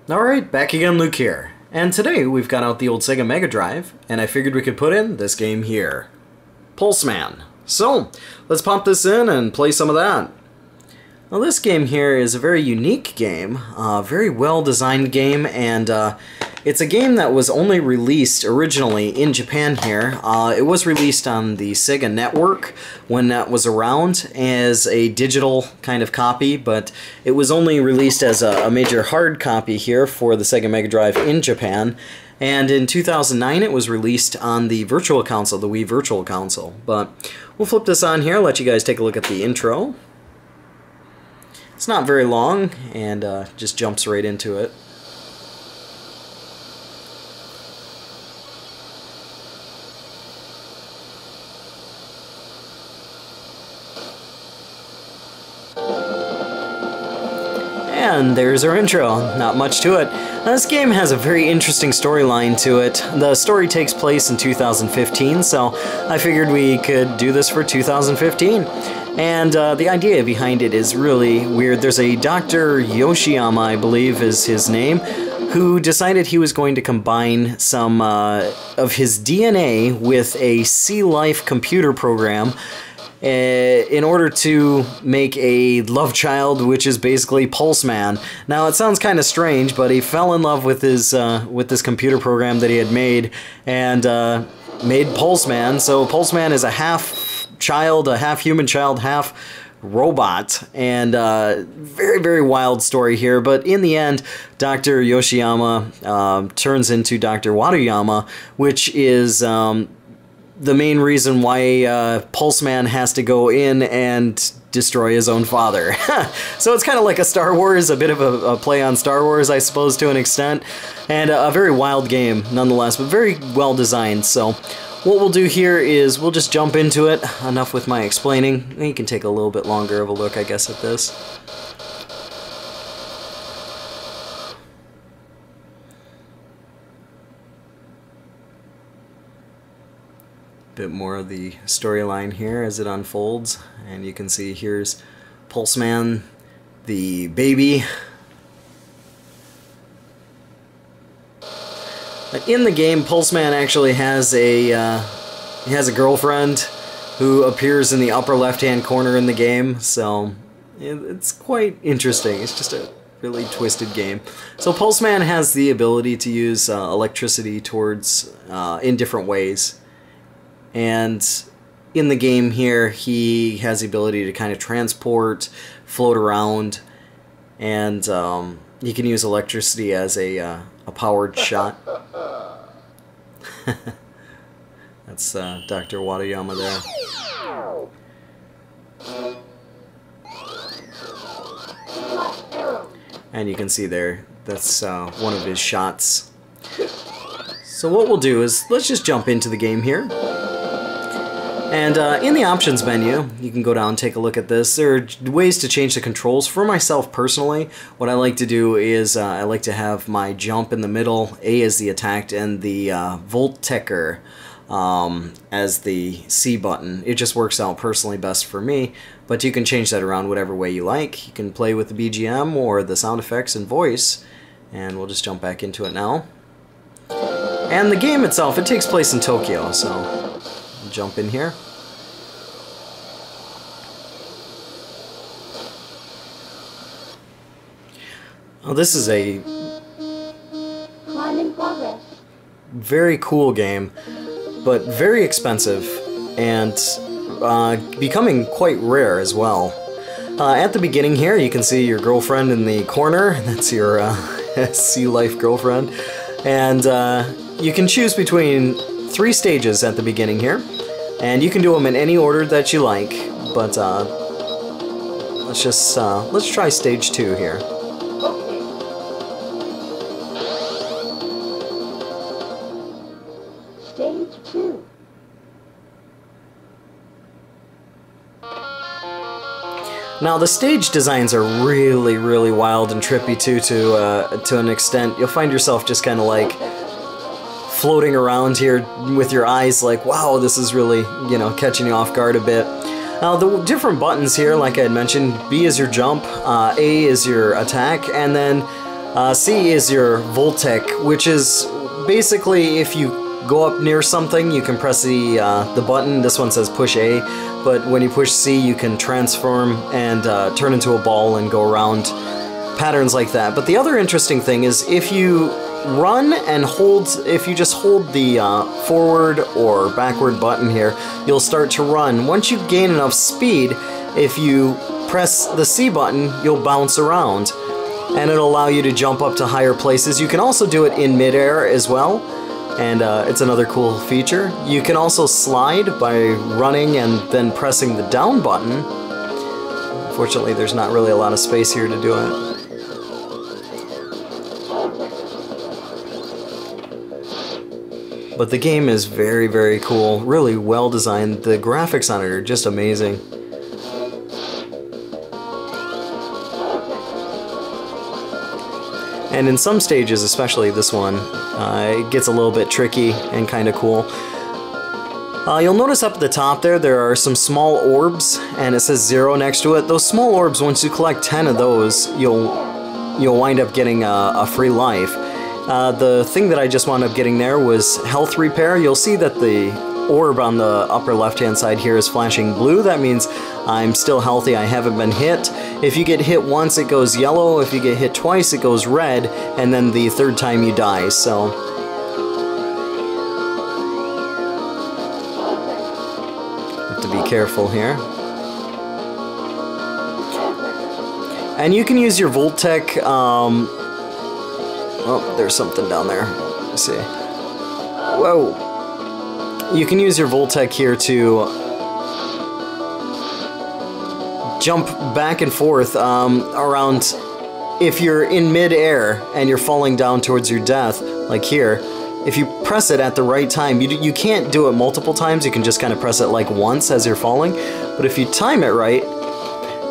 Alright, back again, Luke here. And today we've got out the old Sega Mega Drive, and I figured we could put in this game here. Pulseman. So, let's pop this in and play some of that. Now this game here is a very unique game, a very well designed game, and it's a game that was only released originally in Japan here. It was released on the Sega network when that was around as a digital kind of copy, but it was only released as a major hard copy here for the Sega Mega Drive in Japan. And in 2009 it was released on the Virtual Console, the Wii Virtual Console. But we'll flip this on here, let you guys take a look at the intro. It's not very long, and just jumps right into it. And there's our intro. Not much to it. Now, this game has a very interesting storyline to it. The story takes place in 2015, so I figured we could do this for 2015. And the idea behind it is really weird. There's a Dr. Yoshiyama, I believe is his name, who decided he was going to combine some of his DNA with a sea-life computer program in order to make a love child, which is basically Pulseman. Now, it sounds kind of strange, but he fell in love with his with this computer program that he had made, and made Pulseman. So Pulseman is a half child, a half human child, half robot, and very, very wild story here. But in the end, Dr. Yoshiyama turns into Dr. Watayama, which is the main reason why Pulseman has to go in and destroy his own father. So it's kind of like a Star Wars, a bit of a play on Star Wars, I suppose, to an extent, and a very wild game nonetheless, but very well designed. So what we'll do here is we'll just jump into it. Enough with my explaining. You can take a little bit longer of a look, I guess, at this. Bit more of the storyline here as it unfolds, and you can see here's Pulseman, the baby. In the game, Pulseman actually has a girlfriend who appears in the upper left-hand corner in the game, so it's quite interesting. It's just a really twisted game. So Pulseman has the ability to use electricity towards in different ways. And in the game here, he has the ability to kind of transport, float around, and he can use electricity as a powered shot. That's Dr. Watayama there. And you can see there, that's one of his shots. So what we'll do is, let's just jump into the game here. And in the options menu, you can go down and take a look at this. There are ways to change the controls. For myself personally, what I like to do is I like to have my jump in the middle, A as the attack, and the Volt Tecker as the C button. It just works out personally best for me, but you can change that around whatever way you like. You can play with the BGM or the sound effects and voice, and we'll just jump back into it now. And the game itself, it takes place in Tokyo, so jump in here. Oh, this is a very cool game, but very expensive, and becoming quite rare as well. At the beginning here, you can see your girlfriend in the corner. That's your sea life girlfriend, and you can choose between 3 stages at the beginning here, and you can do them in any order that you like. But let's try stage 2 here. Stage 2. Now the stage designs are really, really wild and trippy too, to an extent. You'll find yourself just kind of like floating around here with your eyes like, wow, this is really, you know, catching you off guard a bit. Now the different buttons here, like I had mentioned, B is your jump, A is your attack, and then C is your Voltec, which is basically if you go up near something, you can press the button. This one says push A, but when you push C, you can transform and turn into a ball and go around patterns like that. But the other interesting thing is if you run and hold, if you just hold the forward or backward button here, you'll start to run. Once you gain enough speed, if you press the C button, you'll bounce around, and it'll allow you to jump up to higher places. You can also do it in midair as well, and it's another cool feature. You can also slide by running and then pressing the down button. Unfortunately, there's not really a lot of space here to do it. But the game is very, very cool, really well designed. The graphics on it are just amazing. And in some stages, especially this one, it gets a little bit tricky and kind of cool. You'll notice up at the top there are some small orbs, and it says 0 next to it. Those small orbs, once you collect 10 of those, you'll wind up getting a free life. The thing that I just wound up getting there was health repair. You'll see that the orb on the upper left-hand side here is flashing blue. That means I'm still healthy, I haven't been hit. If you get hit once, it goes yellow. If you get hit twice, it goes red. And then the third time you die, so... have to be careful here. And you can use your Voltec, oh, there's something down there. Let's see. Whoa! You can use your Voltec here to jump back and forth around. If you're in mid-air and you're falling down towards your death, like here, if you press it at the right time, you can't do it multiple times, you can just kind of press it like once as you're falling, but if you time it right,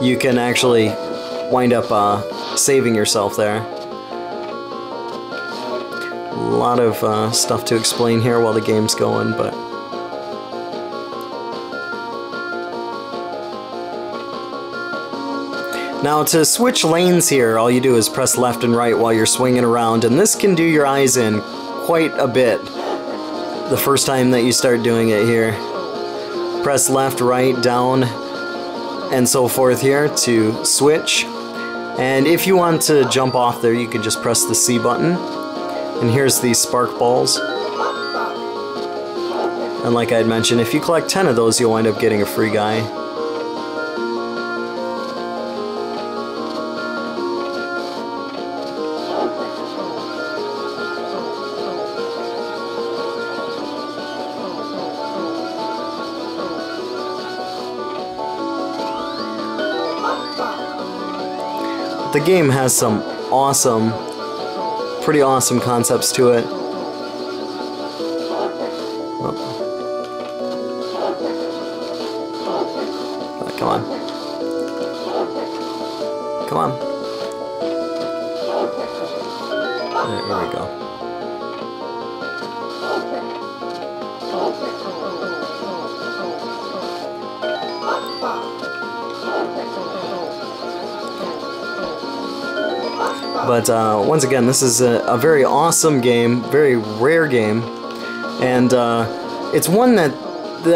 you can actually wind up saving yourself there. A lot of stuff to explain here while the game's going, but... Now to switch lanes here, all you do is press left and right while you're swinging around, and this can do your eyes in quite a bit the first time that you start doing it here. Press left, right, down, and so forth here to switch. And if you want to jump off there, you can just press the C button. And here's the spark balls. And like I had mentioned, if you collect 10 of those, you'll wind up getting a free guy. The game has some awesome, pretty awesome concepts to it. Oh. Come on. Come on. There we go. But once again, this is a very awesome game, very rare game, and it's one that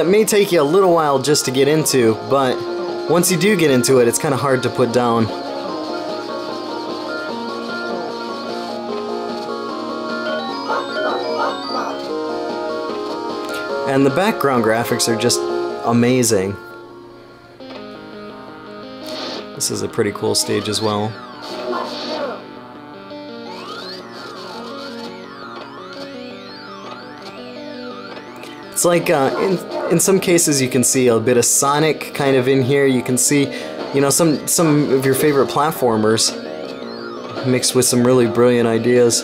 may take you a little while just to get into, but once you do get into it, it's kind of hard to put down. And the background graphics are just amazing. This is a pretty cool stage as well. It's like, in some cases you can see a bit of Sonic kind of in here. You can see, you know, some of your favorite platformers mixed with some really brilliant ideas.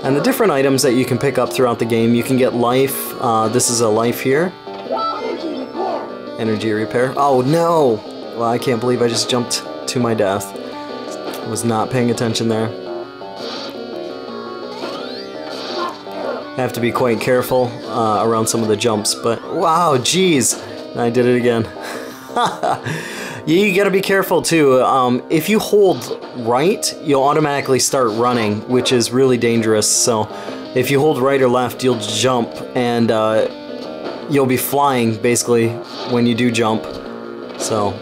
And the different items that you can pick up throughout the game, you can get life. This is a life here. Energy repair. Oh no! Well, I can't believe I just jumped to my death. I was not paying attention there. I have to be quite careful around some of the jumps, but wow, geez, I did it again. You gotta be careful too. If you hold right, you'll automatically start running, which is really dangerous. So if you hold right or left, you'll jump, and you'll be flying basically when you do jump. So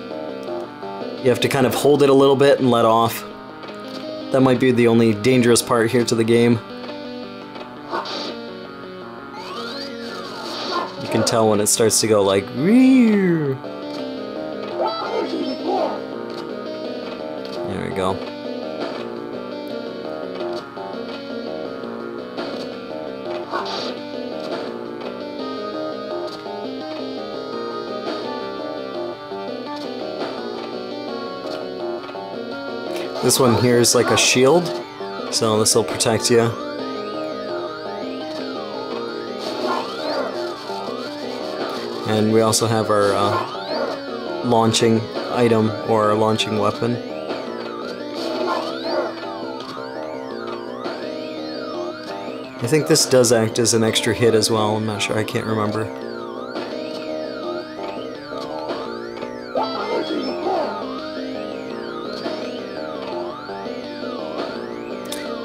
you have to kind of hold it a little bit and let off. That might be the only dangerous part here to the game. You can tell when it starts to go like, "Rear." There we go. This one here is like a shield, so this will protect you. And we also have our launching item, or our launching weapon. I think this does act as an extra hit as well, I'm not sure, I can't remember.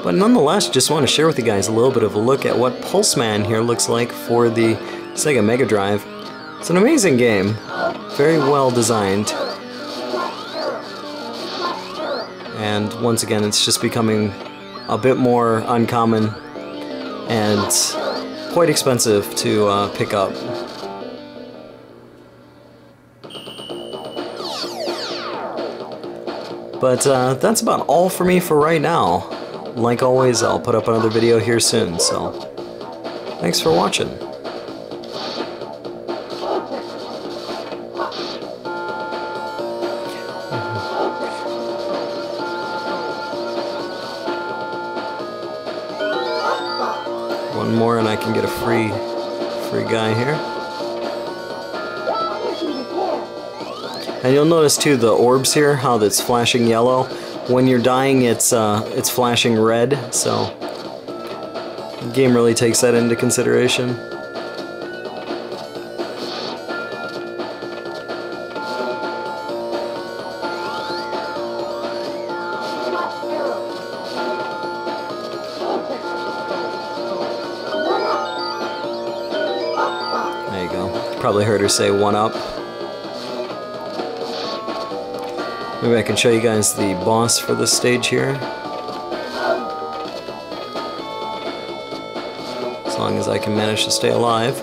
But nonetheless, just want to share with you guys a little bit of a look at what Pulseman here looks like for the Sega Mega Drive. It's an amazing game, very well designed. And once again, it's just becoming a bit more uncommon and quite expensive to pick up. But that's about all for me for right now. Like always, I'll put up another video here soon, so thanks for watching. One more and I can get a free guy here. And you'll notice too the orbs here, how that's flashing yellow. When you're dying, it's flashing red, so the game really takes that into consideration. There you go. Probably heard her say 1-up. Maybe I can show you guys the boss for this stage here. As long as I can manage to stay alive.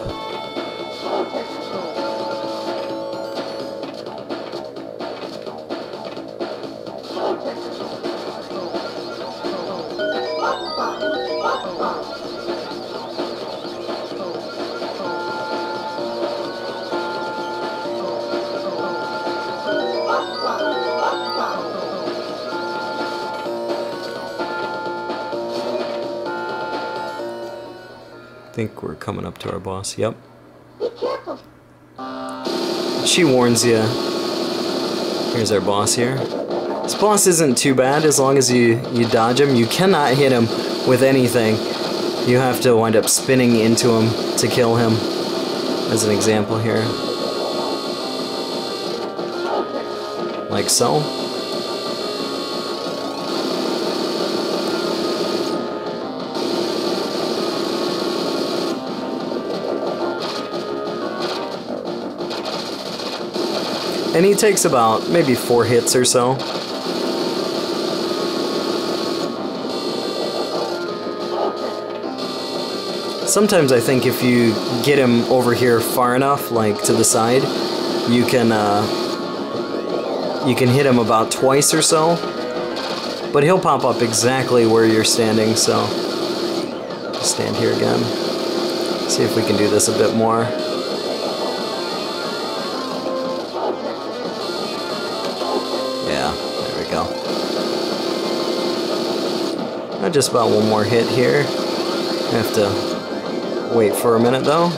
I think we're coming up to our boss. Yep. Be careful. She warns you. Here's our boss here. This boss isn't too bad as long as you dodge him. You cannot hit him with anything. You have to wind up spinning into him to kill him. As an example here. Like so. And he takes about maybe 4 hits or so. Sometimes I think if you get him over here far enough, like to the side, you can hit him about twice or so. But he'll pop up exactly where you're standing, so stand here again. See if we can do this a bit more. Just about one more hit here. I have to wait for a minute though.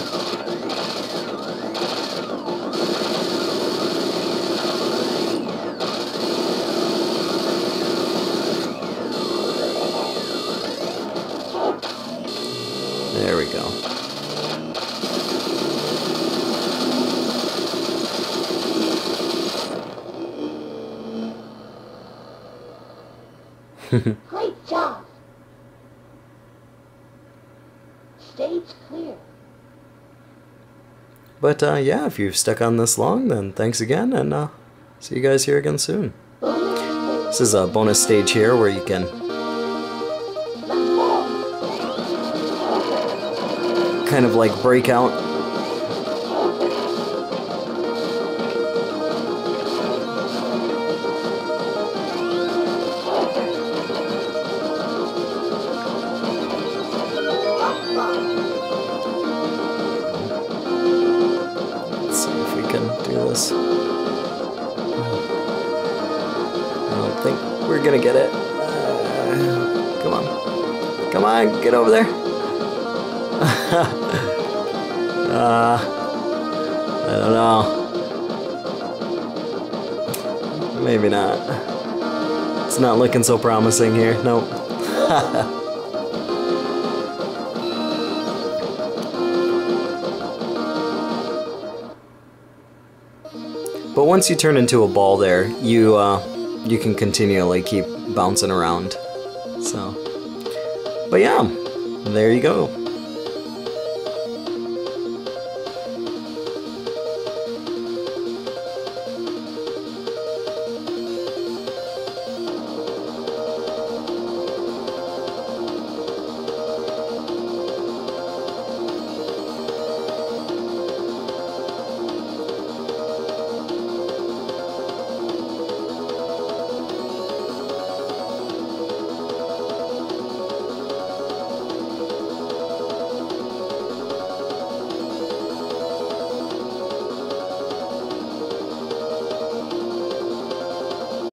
There we go. Great job. Stage clear. But yeah, if you've stuck on this long, then thanks again, and see you guys here again soon. This is a bonus stage here where you can kind of like break out. Let's see if we can do this. I don't think we're gonna get it. Come on. Come on, get over there. I don't know. Maybe not. It's not looking so promising here. Nope. But once you turn into a ball there, you can continually keep bouncing around. So, but yeah, there you go.